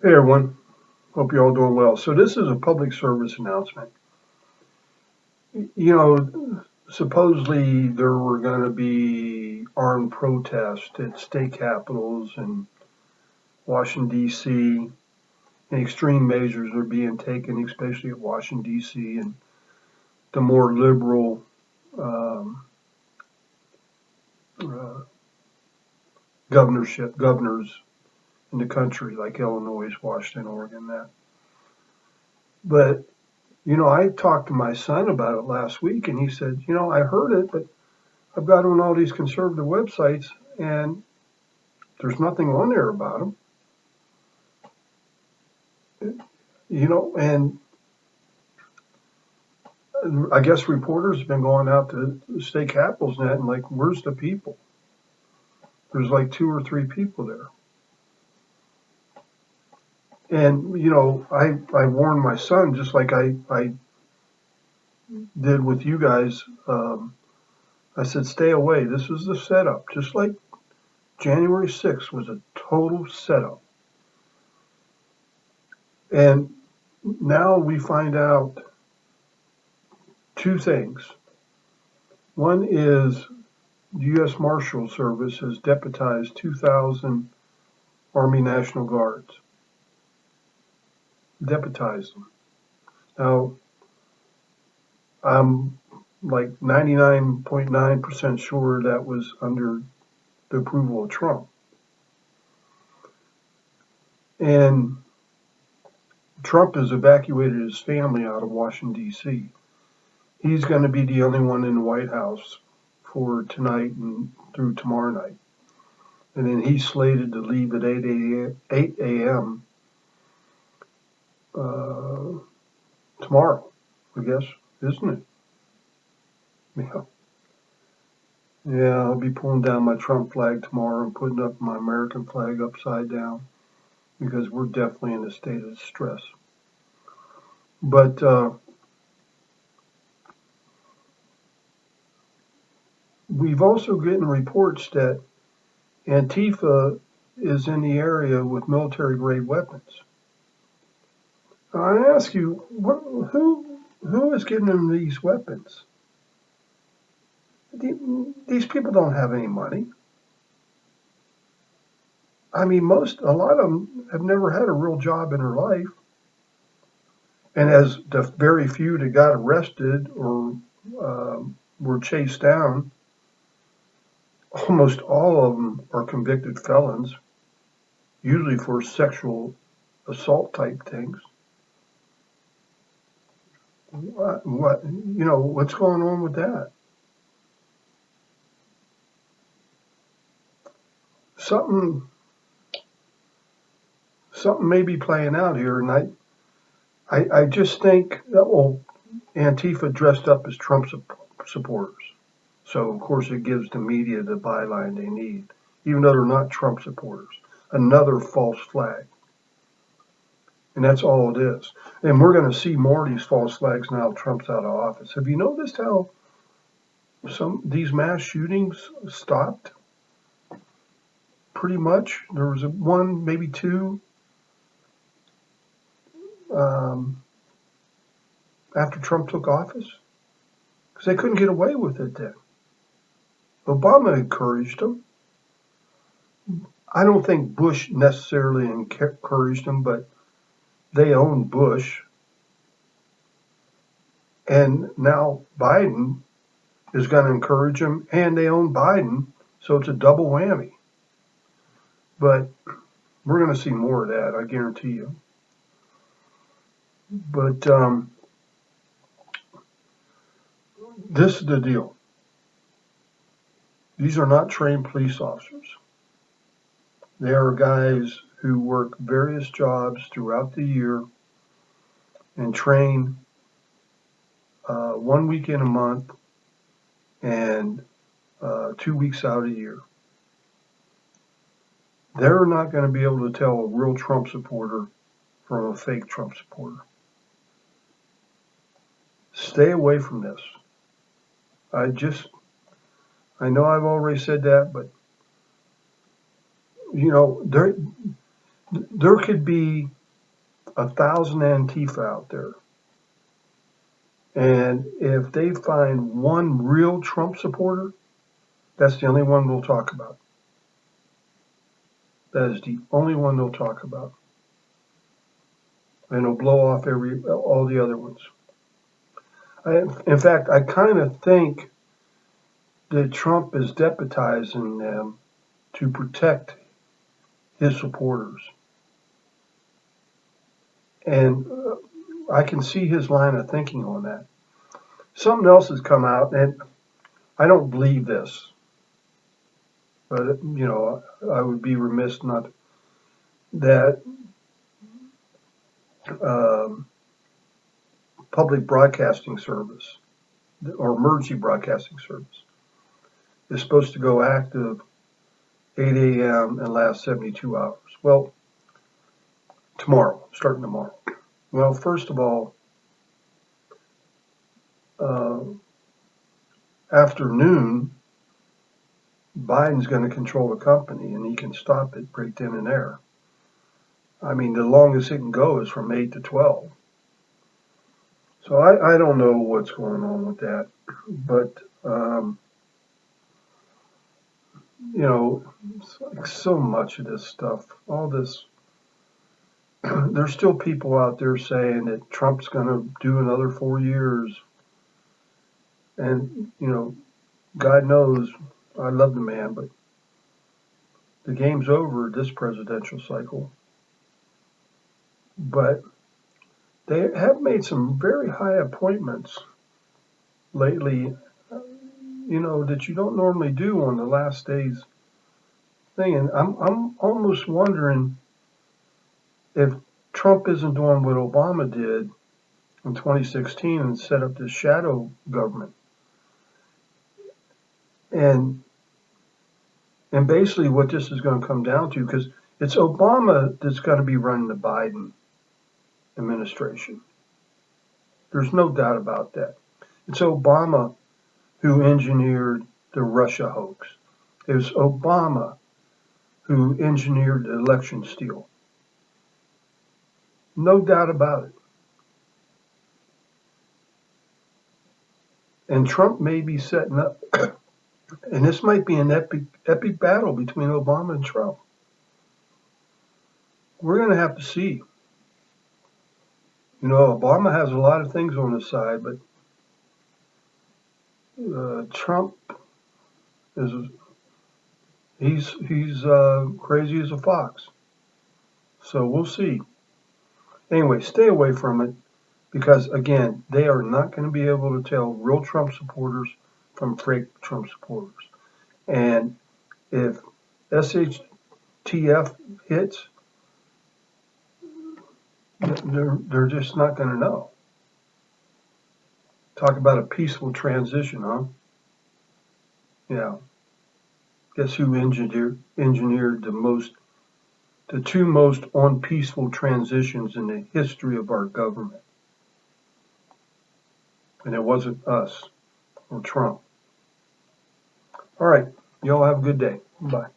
Hey everyone, hope you're all doing well. So this is a public service announcement. You know, supposedly there were going to be armed protests at state capitals in Washington D.C. and extreme measures are being taken, especially at Washington D.C. and the more liberal um, uh, governors in the country, like Illinois, Washington, Oregon, that. But I talked to my son about it last week, and he said, I heard it, but I've got on all these conservative websites, and there's nothing on there about them. And I guess reporters have been going out to the state capitals net and like, where's the people? There's like two or three people there. And, I warned my son, just like I did with you guys. I said, stay away. This is the setup. Just like January 6th was a total setup. And now we find out two things. One is the U.S. Marshal Service has deputized 2,000 Army National Guards. Deputized them. Now, I'm like 99.9% sure that was under the approval of Trump. And Trump has evacuated his family out of Washington, D.C. He's going to be the only one in the White House for tonight and through tomorrow night. And then he's slated to leave at 8 a.m. Tomorrow, I guess, isn't it? Yeah. Yeah, I'll be pulling down my Trump flag tomorrow and putting up my American flag upside down because we're definitely in a state of stress. But we've also gotten reports that Antifa is in the area with military-grade weapons. I ask you, who is giving them these weapons? These people don't have any money. I mean, a lot of them have never had a real job in their life. And as the very few that got arrested or were chased down, almost all of them are convicted felons, usually for sexual assault type things. What's going on with that? Something may be playing out here, and I just think that, Antifa dressed up as Trump supporters. So, of course, it gives the media the byline they need, even though they're not Trump supporters. Another false flag. And that's all it is. And we're going to see more of these false flags now Trump's out of office. Have you noticed how these mass shootings stopped? Pretty much. There was one, maybe two, after Trump took office, because they couldn't get away with it then. Obama encouraged them. I don't think Bush necessarily encouraged them, but they own Bush. And now Biden is going to encourage them, and they own Biden, so it's a double whammy. But we're going to see more of that, I guarantee you. But this is the deal. These are not trained police officers. They are guys who work various jobs throughout the year and train 1 weekend a month and 2 weeks out a year. They're not going to be able to tell a real Trump supporter from a fake Trump supporter. Stay away from this. I know I've already said that, but There could be 1,000 Antifa out there. And if they find one real Trump supporter, that's the only one they'll talk about. That is the only one they'll talk about. And it'll blow off all the other ones. In fact, I kind of think that Trump is deputizing them to protect his supporters. And I can see his line of thinking on that. Something else has come out, and I don't believe this, but I would be remiss not that public broadcasting service or emergency broadcasting service is supposed to go active 8 a.m. and last 72 hours. Well, starting tomorrow. Well, first of all, afternoon, Biden's going to control the company and he can stop it right then and there. I mean, the longest it can go is from 8 to 12. So I don't know what's going on with that. But, it's like so much of this stuff, all this, there's still people out there saying that Trump's going to do another 4 years. And, God knows I love the man, but the game's over this presidential cycle. But they have made some very high appointments lately, that you don't normally do on the last day's thing. And I'm almost wondering if Trump isn't doing what Obama did in 2016 and set up this shadow government. And basically what this is going to come down to, because it's Obama that's going to be running the Biden administration. There's no doubt about that. It's Obama who engineered the Russia hoax. It was Obama who engineered the election steal. No doubt about it. And Trump may be setting up, and this might be an epic battle between Obama and Trump. We're going to have to see. Obama has a lot of things on his side, but Trump he's crazy as a fox. So we'll see. Anyway, stay away from it because, again, they are not going to be able to tell real Trump supporters from fake Trump supporters. And if SHTF hits, they're just not going to know. Talk about a peaceful transition, huh? Yeah. Guess who engineered the two most unpeaceful transitions in the history of our government? And it wasn't us or Trump. All right. Y'all have a good day. Bye.